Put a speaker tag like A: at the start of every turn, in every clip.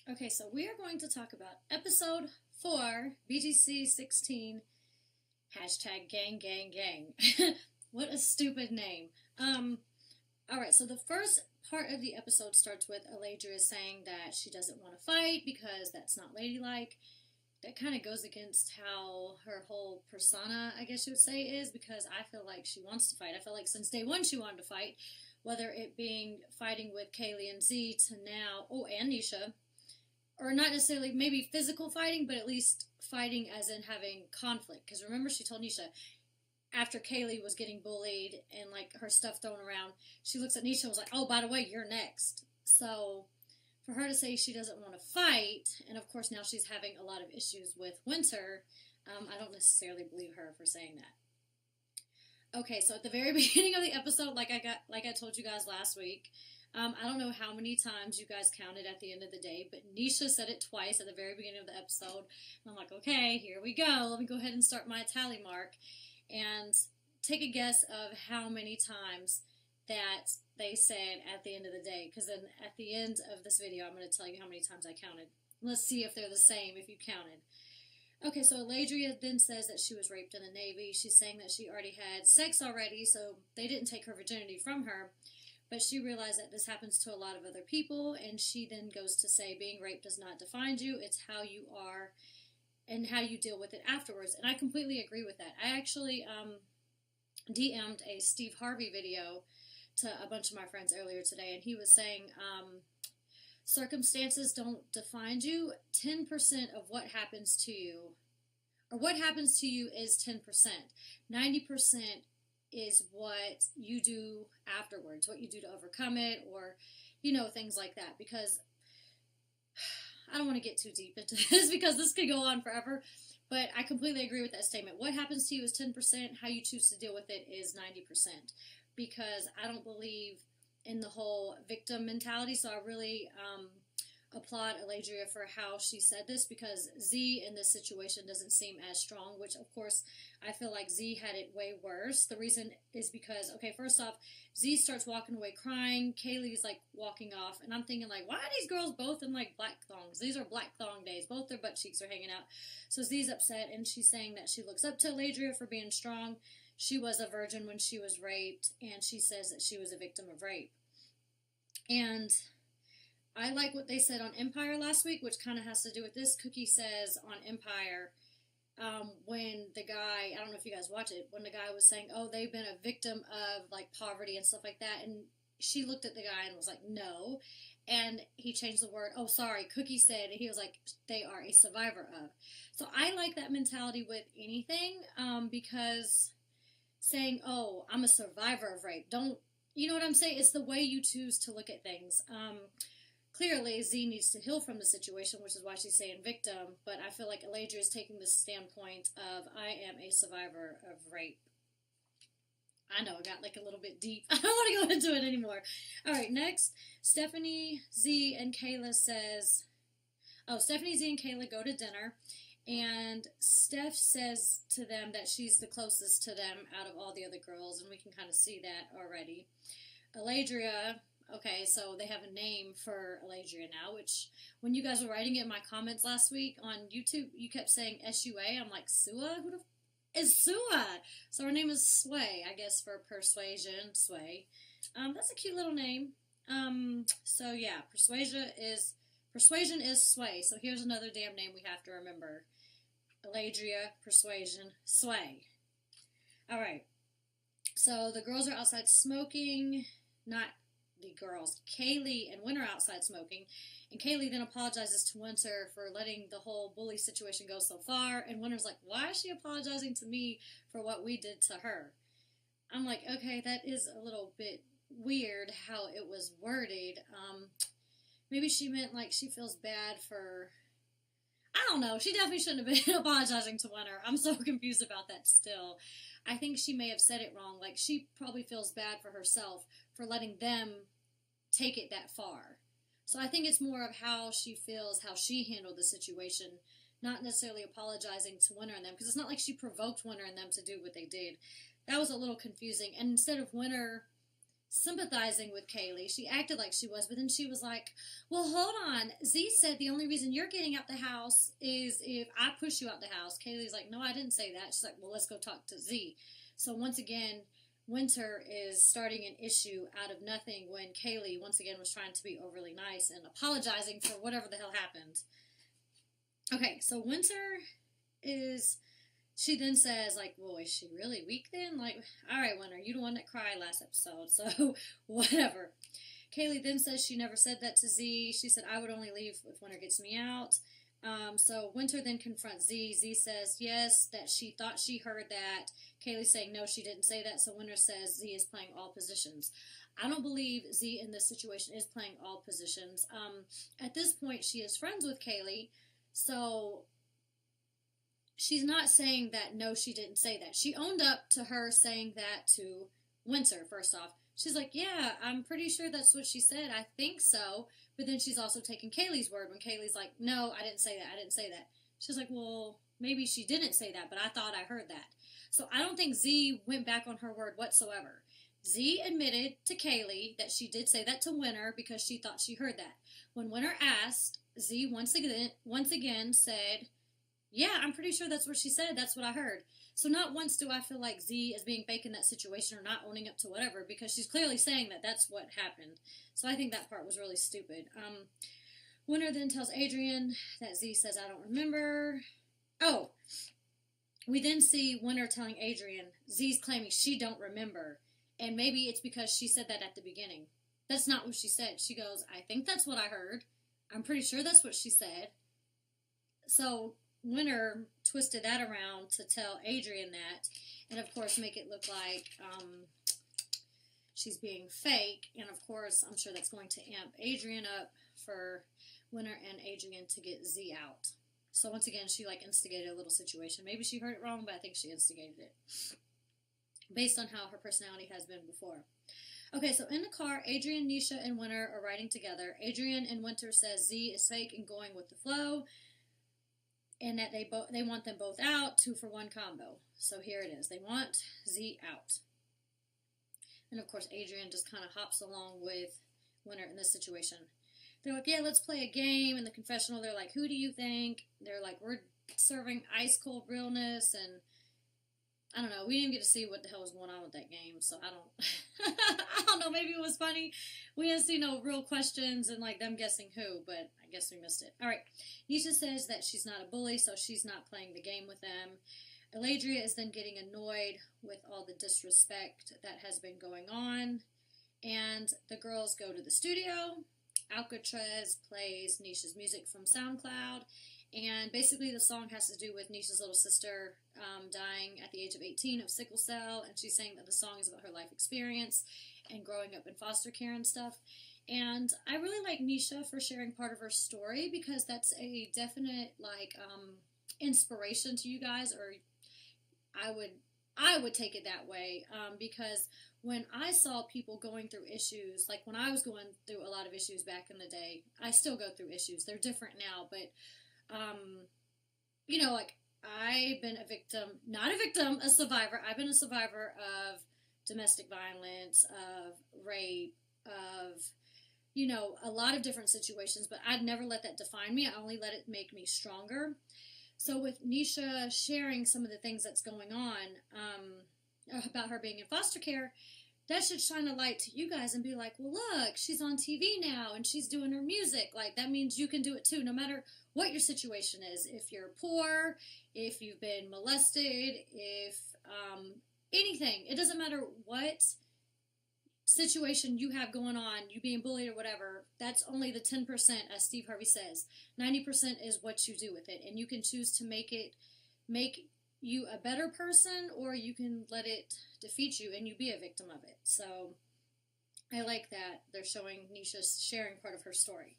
A: Okay, so we are going to talk about episode 4, BGC 16, hashtag gang, gang, gang. What a stupid name. Alright, so the first part of the episode starts with Aladria saying that she doesn't want to fight because that's not ladylike. That kind of goes against how her whole persona, I guess you would say, is, because I feel like she wants to fight. I feel like since day one she wanted to fight, whether it being fighting with Kaylee and Z to now, and Nisha, or not necessarily maybe physical fighting, but at least fighting as in having conflict. Because remember, she told Nisha after Kaylee was getting bullied and like her stuff thrown around, she looks at Nisha and was like, "Oh, by the way, you're next." So for her to say she doesn't want to fight, and of course now she's having a lot of issues with Winter, I don't necessarily believe her for saying that. Okay, so at the very beginning of the episode, like I told you guys last week, I don't know how many times you guys counted at the end of the day, but Nisha said it twice at the very beginning of the episode. And I'm like, okay, here we go. Let me go ahead and start my tally mark and take a guess of how many times that they said at the end of the day. Because then at the end of this video, I'm going to tell you how many times I counted. Let's see if they're the same if you counted. Okay, so Aladria then says that she was raped in the Navy. She's saying that she already had sex already, so they didn't take her virginity from her. But she realized that this happens to a lot of other people, and she then goes to say being raped does not define you. It's how you are and how you deal with it afterwards. And I completely agree with that. I actually DM'd a Steve Harvey video to a bunch of my friends earlier today, and he was saying circumstances don't define you. 10% of what happens to you, or what happens to you is 10%. 90% is what you do afterwards, what you do to overcome it, or, things like that. Because I don't want to get too deep into this because this could go on forever, but I completely agree with that statement. What happens to you is 10%. How you choose to deal with it is 90%. Because I don't believe in the whole victim mentality, so I really applaud Aladria for how she said this, because Z in this situation doesn't seem as strong, which of course I feel like Z had it way worse. The reason is because, okay, first off, Z starts walking away crying, Kaylee's like walking off, and I'm thinking like, why are these girls both in like black thongs? These are black thong days, both their butt cheeks are hanging out. So Z's upset, and she's saying that she looks up to Aladria for being strong. She was a virgin when she was raped, and she says that she was a victim of rape. And I like what they said on Empire last week, which kind of has to do with this. Cookie says on Empire, when the guy, I don't know if you guys watch it, when the guy was saying, oh, they've been a victim of like poverty and stuff like that, and she looked at the guy and was like, no, and he changed the word, oh, sorry, Cookie said, he was like, they are a survivor of. So I like that mentality with anything, because saying, oh, I'm a survivor of rape, don't, you know what I'm saying? It's the way you choose to look at things. Clearly, Z needs to heal from the situation, which is why she's saying victim, but I feel like Aladria is taking the standpoint of, I am a survivor of rape. I know, I got like a little bit deep. I don't want to go into it anymore. Alright, next, Stephanie, Z, and Kayla says, Stephanie, Z, and Kayla go to dinner, and Steph says to them that she's the closest to them out of all the other girls, and we can kind of see that already. Aladria, okay, so they have a name for Aladria now, which when you guys were writing it in my comments last week on YouTube, you kept saying S-U-A. I'm like, Sua? Who the f is Sua? So her name is Sway, I guess, for persuasion, Sway. That's a cute little name. So yeah, persuasion is Sway. So here's another damn name we have to remember. Aladria, Persuasion, Sway. Alright. So the girls are outside smoking. Not the girls. Kaylee and Winter are outside smoking. And Kaylee then apologizes to Winter for letting the whole bully situation go so far. And Winter's like, why is she apologizing to me for what we did to her? I'm like, okay, that is a little bit weird how it was worded. Maybe she meant like she feels bad for, I don't know. She definitely shouldn't have been apologizing to Winter. I'm so confused about that still. I think she may have said it wrong. Like, she probably feels bad for herself for letting them take it that far. So I think it's more of how she feels, how she handled the situation, not necessarily apologizing to Winter and them, because it's not like she provoked Winter and them to do what they did. That was a little confusing. And instead of Winter sympathizing with Kaylee. She acted like she was, but then she was like, well, hold on. Z said the only reason you're getting out the house is if I push you out the house. Kaylee's like, no, I didn't say that. She's like, well, let's go talk to Z. So once again, Winter is starting an issue out of nothing when Kaylee, once again, was trying to be overly nice and apologizing for whatever the hell happened. Okay, so Winter is... She then says, like, well, is she really weak then? Like, all right, Winter, you the one that cried last episode, so whatever. Kaylee then says she never said that to Z. She said, I would only leave if Winter gets me out. So Winter then confronts Z. Z says, yes, that she thought she heard that. Kaylee's saying, no, she didn't say that. So Winter says Z is playing all positions. I don't believe Z in this situation is playing all positions. At this point, she is friends with Kaylee, so... She's not saying that, no, she didn't say that. She owned up to her saying that to Winter, first off. She's like, yeah, I'm pretty sure that's what she said. I think so. But then she's also taking Kaylee's word when Kaylee's like, no, I didn't say that. I didn't say that. She's like, well, maybe she didn't say that, but I thought I heard that. So I don't think Z went back on her word whatsoever. Z admitted to Kaylee that she did say that to Winter because she thought she heard that. When Winter asked, Z once again said... yeah, I'm pretty sure that's what she said. That's what I heard. So not once do I feel like Z is being fake in that situation or not owning up to whatever, because she's clearly saying that that's what happened. So I think that part was really stupid. Winter then tells Adrian that Z says, I don't remember. Oh, we then see Winter telling Adrian, Z's claiming she don't remember. And maybe it's because she said that at the beginning. That's not what she said. She goes, I think that's what I heard. I'm pretty sure that's what she said. So... Winter twisted that around to tell Adrian that, and of course make it look like she's being fake, and of course I'm sure that's going to amp Adrian up for Winter and Adrian to get Z out. So once again, she like instigated a little situation. Maybe she heard it wrong, but I think she instigated it based on how her personality has been before. Okay, so in the car, Adrian, Nisha, and Winter are riding together. Adrian and Winter says Z is fake and going with the flow, and that they want them both out, 2-for-1 combo. So here it is. They want Z out. And of course, Adrian just kind of hops along with Winter in this situation. They're like, yeah, let's play a game. In the confessional, they're like, who do you think? They're like, we're serving ice cold realness, and I don't know. We didn't get to see what the hell was going on with that game, so I don't I don't know. Maybe it was funny. We didn't see no real questions and like them guessing who, but I guess we missed it. All right. Nisha says that she's not a bully, so she's not playing the game with them. Eladria is then getting annoyed with all the disrespect that has been going on, and the girls go to the studio. Alcatraz plays Nisha's music from SoundCloud, and basically the song has to do with Nisha's little sister dying at the age of 18 of sickle cell, and she's saying that the song is about her life experience and growing up in foster care and stuff. And I really like Nisha for sharing part of her story, because that's a definite like inspiration to you guys, or I would take it that way, because when I saw people going through issues, like when I was going through a lot of issues back in the day, I still go through issues. They're different now, but you know, like I've been a victim, not a victim, a survivor. I've been a survivor of domestic violence, of rape, of, you know, a lot of different situations, but I'd never let that define me. I only let it make me stronger. So with Nisha sharing some of the things that's going on about her being in foster care, that should shine a light to you guys and be like, well, look, she's on TV now and she's doing her music. Like, that means you can do it too, no matter what your situation is. If you're poor, if you've been molested, if anything, it doesn't matter what situation you have going on, you being bullied or whatever, that's only the 10%, as Steve Harvey says. 90% is what you do with it, and you can choose to make you a better person, or you can let it defeat you and you be a victim of it. So I like that they're showing Nisha sharing part of her story.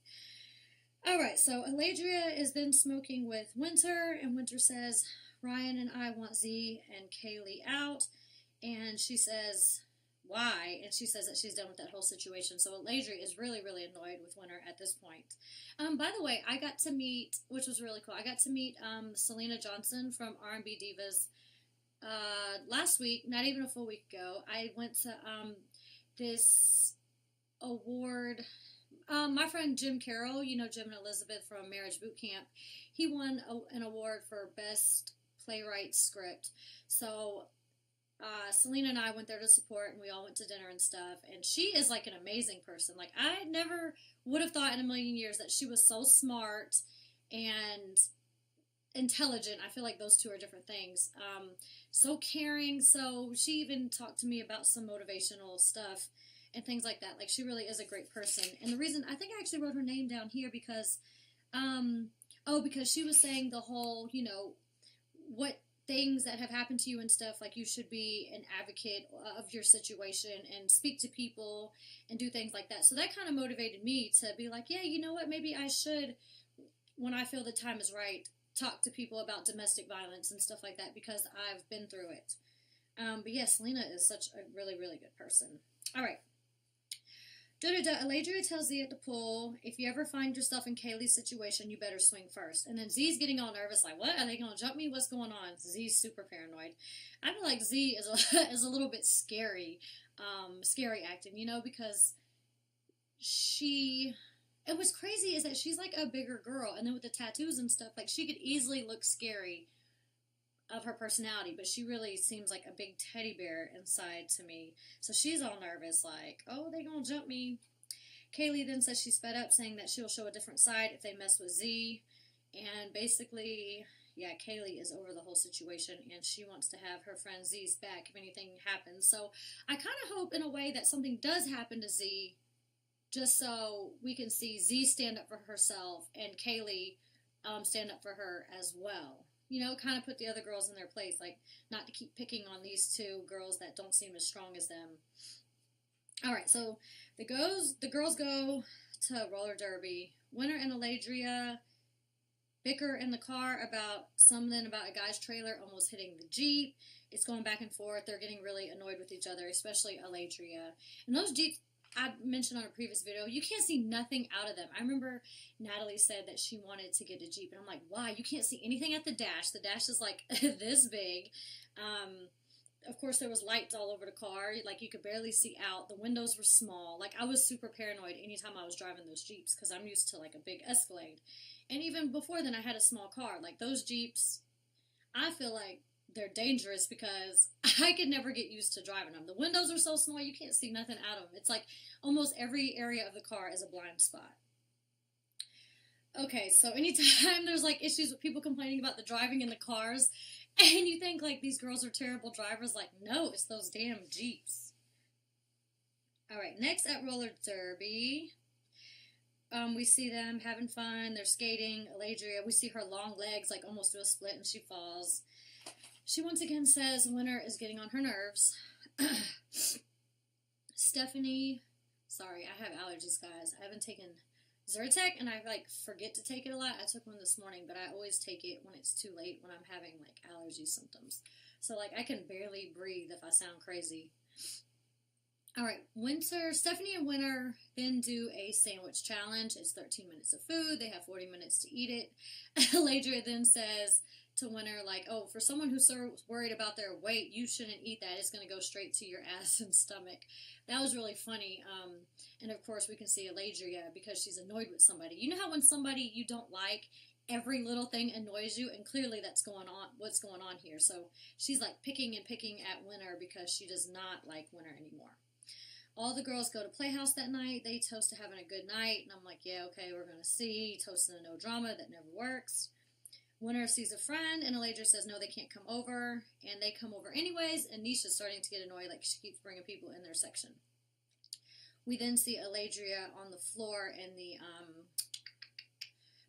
A: Alright, so Eladria is then smoking with Winter, and Winter says, Ryan and I want Z and Kaylee out, and she says, why? And she says that she's done with that whole situation. So Eladria is really, really annoyed with Winter at this point. By the way, I got to meet, which was really cool, I got to meet Selena Johnson from R&B Divas last week, not even a full week ago. I went to this award. My friend Jim Carroll, you know Jim and Elizabeth from Marriage Boot Camp, he won an award for Best Playwright Script. So Selena and I went there to support, and we all went to dinner and stuff. And she is like an amazing person. Like, I never would have thought in a million years that she was so smart and intelligent. I feel like those two are different things. So caring. So she even talked to me about some motivational stuff and things like that. Like, she really is a great person. And the reason, I think I actually wrote her name down here because, because she was saying the whole, you know, what things that have happened to you and stuff, like you should be an advocate of your situation and speak to people and do things like that. So that kind of motivated me to be like, yeah, you know what, maybe I should, when I feel the time is right, talk to people about domestic violence and stuff like that, because I've been through it. But yeah, Selena is such a really, really good person. All right. Aladria tells Z at the pool, if you ever find yourself in Kaylee's situation, you better swing first. And then Z's getting all nervous, like, what? Are they going to jump me? What's going on? Z's super paranoid. I feel like Z is a little bit scary acting, you know, because and what's crazy is that she's like a bigger girl, and then with the tattoos and stuff, like, she could easily look scary of her personality, but she really seems like a big teddy bear inside to me. So she's all nervous, like, oh, they gonna jump me. Kaylee then says she's fed up, saying that she'll show a different side if they mess with Z. And basically, yeah, Kaylee is over the whole situation, and she wants to have her friend Z's back if anything happens. So I kind of hope in a way that something does happen to Z, just so we can see Z stand up for herself and Kaylee stand up for her as well. You know, kind of put the other girls in their place, like, not to keep picking on these two girls that don't seem as strong as them. All right, so the girls go to roller derby. Winter and Aladria bicker in the car about something about a guy's trailer almost hitting the Jeep. It's going back and forth. They're getting really annoyed with each other, especially Aladria. And those Jeeps, I mentioned on a previous video, you can't see nothing out of them. I remember Natalie said that she wanted to get a Jeep, and I'm like, why? You can't see anything at the dash. The dash is like this big. Of course, there was lights all over the car. Like, you could barely see out. The windows were small. Like, I was super paranoid anytime I was driving those Jeeps, because I'm used to, like, a big Escalade. And even before then, I had a small car. Like, those Jeeps, I feel like they're dangerous because I could never get used to driving them. The windows are so small, you can't see nothing out of them. It's like almost every area of the car is a blind spot. Okay, so anytime there's like issues with people complaining about the driving in the cars, and you think like these girls are terrible drivers, like, no, it's those damn Jeeps. Alright, next at roller derby, we see them having fun, they're skating. Aladria, we see her long legs like almost do a split and she falls. She once again says Winter is getting on her nerves. Stephanie, sorry, I have allergies, guys. I haven't taken Zyrtec, and I like forget to take it a lot. I took one this morning, but I always take it when it's too late, when I'm having like allergy symptoms. So like I can barely breathe if I sound crazy. All right, Stephanie and Winter then do a sandwich challenge. It's 13 minutes of food. They have 40 minutes to eat it. Aladria then says to Winter, like, oh, for someone who's so worried about their weight, you shouldn't eat that. It's going to go straight to your ass and stomach. That was really funny. And of course, we can see Aladria because she's annoyed with somebody. You know how when somebody you don't like, every little thing annoys you, and clearly that's what's going on here. So she's like picking at Winter because she does not like Winter anymore. All the girls go to Playhouse that night. They toast to having a good night. And I'm like, yeah, okay, we're going to see. Toasting to no drama. That never works. Winter sees a friend, and Aladria says, no, they can't come over. And they come over anyways, and Nisha's starting to get annoyed. Like, she keeps bringing people in their section. We then see Aladria on the floor in the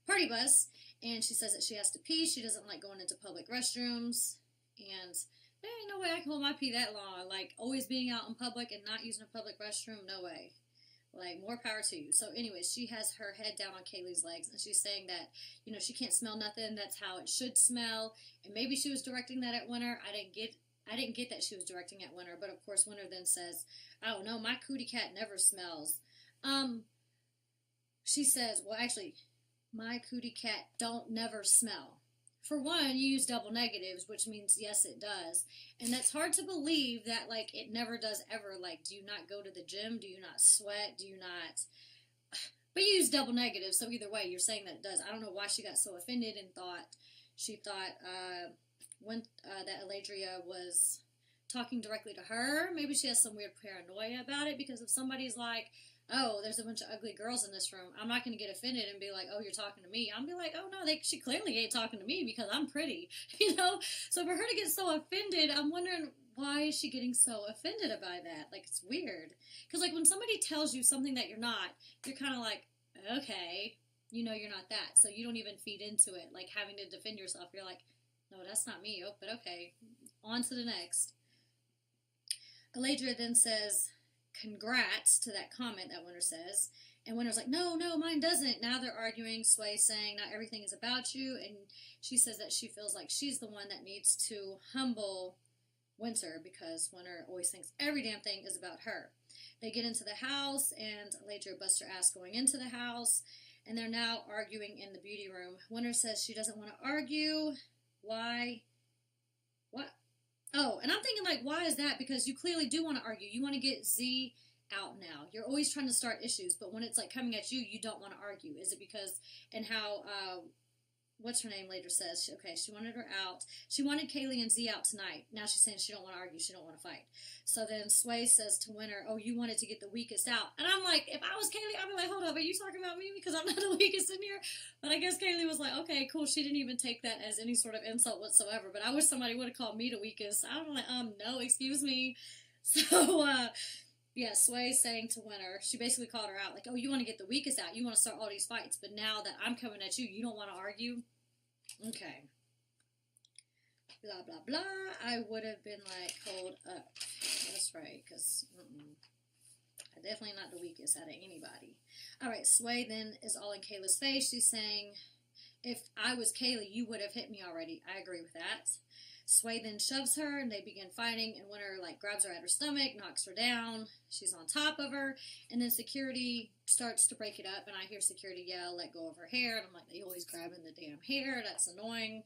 A: party bus. And she says that she has to pee. She doesn't like going into public restrooms. And there ain't no way I can hold my pee that long. Like, always being out in public and not using a public restroom, no way. Like, more power to you. So, anyways, she has her head down on Kaylee's legs, and she's saying that, you know, she can't smell nothing. That's how it should smell. And maybe she was directing that at Winter. I didn't get that she was directing at Winter, but of course Winter then says, oh, no, my cootie cat never smells. She says, well, actually, my cootie cat don't never smell. for one, you use double negatives, which means yes, it does. And that's hard to believe that, like, it never does ever. Like, do you not go to the gym? Do you not sweat? Do you not. But you use double negatives, so either way, you're saying that it does. I don't know why she got so offended and she thought that Aladria was talking directly to her. Maybe she has some weird paranoia about it, because if somebody's like, oh, there's a bunch of ugly girls in this room, I'm not going to get offended and be like, oh, you're talking to me. I'm be like, oh, no, she clearly ain't talking to me because I'm pretty, you know? So for her to get so offended, I'm wondering, why is she getting so offended by that? Like, it's weird. Because, like, when somebody tells you something that you're not, you're kind of like, okay, you know you're not that. So you don't even feed into it, like having to defend yourself. You're like, no, that's not me. Oh, but okay, on to the next. Aladria then says, congrats to that comment that Winter says. And Winter's like, no, mine doesn't. Now they're arguing. Sway saying not everything is about you. And she says that she feels like she's the one that needs to humble Winter, because Winter always thinks every damn thing is about her. They get into the house, and Aladria busts her ass going into the house, and they're now arguing in the beauty room. Winter says she doesn't want to argue. Why? What? Oh, and I'm thinking, like, why is that? Because you clearly do want to argue. You want to get Z out now. You're always trying to start issues, but when it's, like, coming at you, you don't want to argue. Is it because, and how, what's her name later says, she wanted her out. She wanted Kaylee and Z out tonight. Now she's saying she don't want to argue. She don't want to fight. So then Sway says to Winter, oh, you wanted to get the weakest out. And I'm like, if I was Kaylee, I'd be like, hold up, are you talking about me? Because I'm not the weakest in here. But I guess Kaylee was like, okay, cool. She didn't even take that as any sort of insult whatsoever. But I wish somebody would have called me the weakest. I was like, no, excuse me. So, yeah, Sway saying to Winter, she basically called her out, like, oh, you want to get the weakest out. You want to start all these fights. But now that I'm coming at you, you don't want to argue? Okay. Blah, blah, blah. I would have been like, hold up. That's right, because I'm definitely not the weakest out of anybody. Alright, Sway then is all in Kayla's face. She's saying, if I was Kayla, you would have hit me already. I agree with that. Sway then shoves her, and they begin fighting, and Winter, like, grabs her at her stomach, knocks her down. She's on top of her, and then security starts to break it up, and I hear security yell, let go of her hair, and I'm like, they always grabbing the damn hair. That's annoying.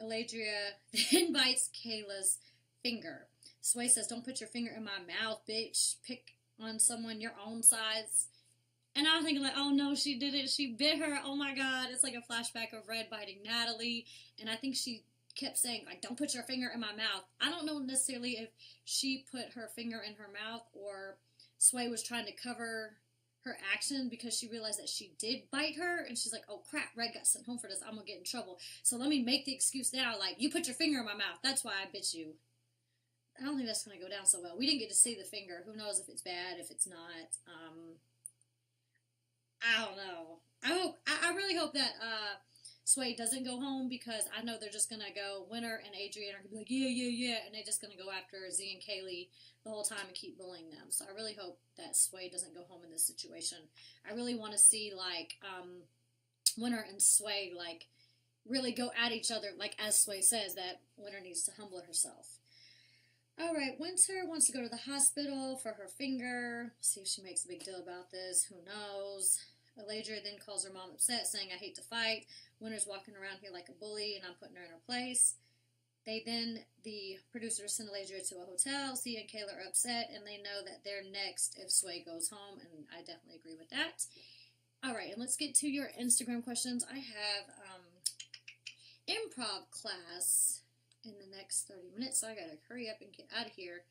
A: Aladria then bites Kayla's finger. Sway says, don't put your finger in my mouth, bitch. Pick on someone your own size. And I'm thinking, like, oh no, she did it. She bit her. Oh my god. It's like a flashback of Red biting Natalie. And I think she kept saying, like, don't put your finger in my mouth. I don't know necessarily if she put her finger in her mouth or Sway was trying to cover her action because she realized that she did bite her, and she's like, oh crap, Red got sent home for this, I'm gonna get in trouble, so let me make the excuse now, like, you put your finger in my mouth, that's why I bit you. I don't think that's gonna go down so well. We didn't get to see the finger. Who knows if it's bad, if it's not. I don't know. I really hope that Sway doesn't go home, because I know they're just gonna go, Winter and Adrian are gonna be like, yeah, and they're just gonna go after Z and Kaylee the whole time and keep bullying them. So I really hope that Sway doesn't go home in this situation. I really want to see, like, Winter and Sway, like, really go at each other, like, as Sway says, that Winter needs to humble herself. Alright, Winter wants to go to the hospital for her finger. See if she makes a big deal about this. Who knows? Aladria then calls her mom upset, saying, I hate to fight. Winter's walking around here like a bully, and I'm putting her in her place. The producers send Aladria to a hotel. Sia and Kayla are upset, and they know that they're next if Sway goes home, and I definitely agree with that. Alright, and let's get to your Instagram questions. I have improv class in the next 30 minutes, so I gotta hurry up and get out of here.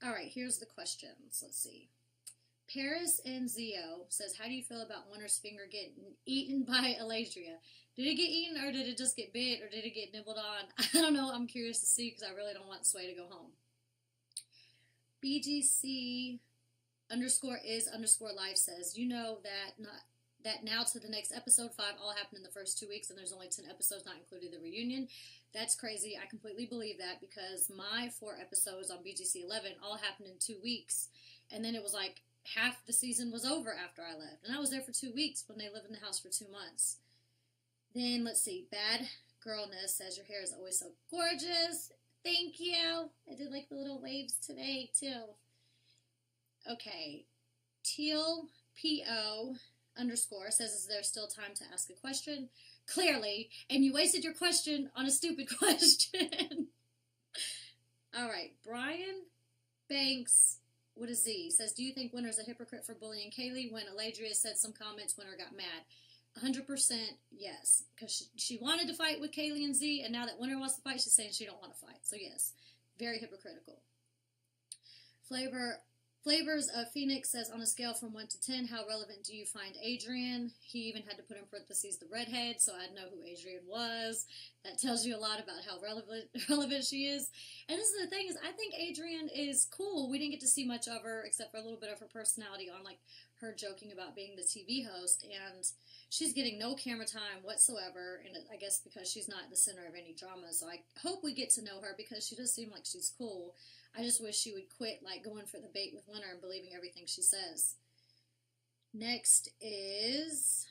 A: Alright, here's the questions. Let's see. Paris and Zio says, how do you feel about Winter's finger getting eaten by Aladria? Did it get eaten, or did it just get bit, or did it get nibbled on? I don't know. I'm curious to see, because I really don't want Sway to go home. BGC _is_life says, you know that now to the next episode 5 all happened in the first 2 weeks, and there's only 10 episodes, not including the reunion. That's crazy. I completely believe that, because my 4 episodes on BGC 11 all happened in 2 weeks, and then it was like half the season was over after I left, and I was there for 2 weeks when they lived in the house for 2 months. Then, let's see, Bad Girlness says, your hair is always so gorgeous. Thank you. I did like the little waves today, too. Okay. Teal P.O. underscore says, is there still time to ask a question? Clearly, and you wasted your question on a stupid question. All right, Brian Banks with a Z says, do you think Winter's a hypocrite for bullying Kaylee? When Aladria said some comments, Winter got mad. 100% yes, because she wanted to fight with Kaylee and Z, and now that Winter wants to fight, she's saying she don't want to fight. So yes, very hypocritical. Flavors of Phoenix says, on a scale from 1 to 10, how relevant do you find Adrian? He even had to put in parentheses the redhead, so I'd know who Adrian was. That tells you a lot about how relevant she is. And this is the thing, is I think Adrian is cool. We didn't get to see much of her, except for a little bit of her personality on, like, her joking about being the TV host, and she's getting no camera time whatsoever, and I guess because she's not the center of any drama, so I hope we get to know her, because she does seem like she's cool. I just wish she would quit, like, going for the bait with Winter and believing everything she says. Next is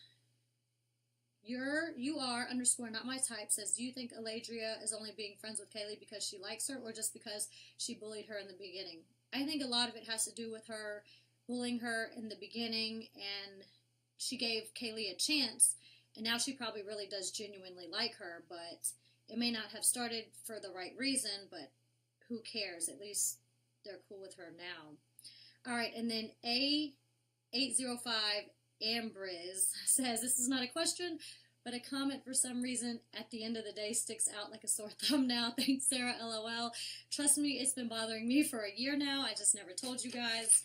A: you are underscore not my type says, do you think Aladria is only being friends with Kaylee because she likes her, or just because she bullied her in the beginning? I think a lot of it has to do with her bullying her in the beginning, and she gave Kaylee a chance, and now she probably really does genuinely like her, but it may not have started for the right reason, but who cares? At least they're cool with her now. All right, and then A805 Ambriz says, this is not a question, but a comment for some reason at the end of the day sticks out like a sore thumb now. Thanks, Sarah, LOL. Trust me, it's been bothering me for a year now. I just never told you guys.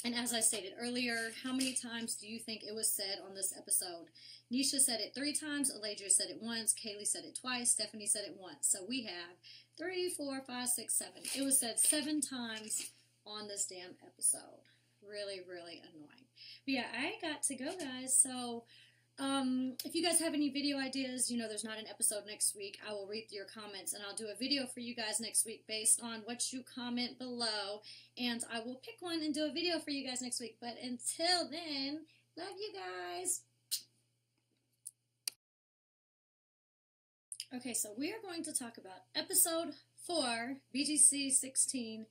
A: And as I stated earlier, how many times do you think it was said on this episode? Nisha said it 3 times, Aladria said it once, Kaylee said it twice, Stephanie said it once. So we have 3, 4, 5, 6, 7. It was said 7 times on this damn episode. Really, really annoying. But yeah, I got to go, guys. So if you guys have any video ideas, you know there's not an episode next week, I will read your comments, and I'll do a video for you guys next week based on what you comment below, and I will pick one and do a video for you guys next week. But until then, love you guys. Okay, so we are going to talk about episode 4, BGC 16,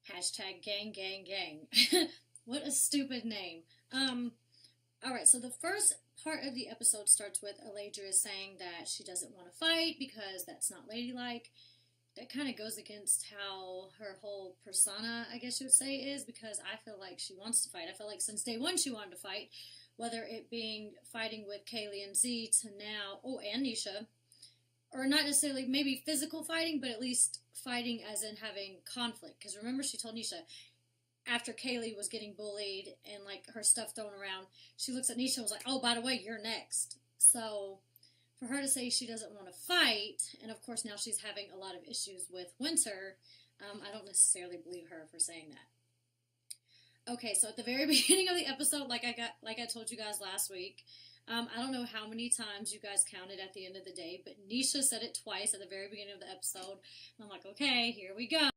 A: hashtag gang, gang, gang. What a stupid name. Alright, so the first part of the episode starts with Aladria saying that she doesn't want to fight because that's not ladylike. That kind of goes against how her whole persona, I guess you would say, is, because I feel like she wants to fight. I feel like since day one she wanted to fight, whether it being fighting with Kaylee and Z to now, and Nisha, or not necessarily maybe physical fighting, but at least fighting as in having conflict. Because remember, she told Nisha, after Kaylee was getting bullied and, like, her stuff thrown around, she looks at Nisha and was like, oh, by the way, you're next. So for her to say she doesn't want to fight, and of course now she's having a lot of issues with Winter, I don't necessarily believe her for saying that. Okay, so at the very beginning of the episode, like I told you guys last week, I don't know how many times you guys counted at the end of the day, but Nisha said it twice at the very beginning of the episode. And I'm like, okay, here we go.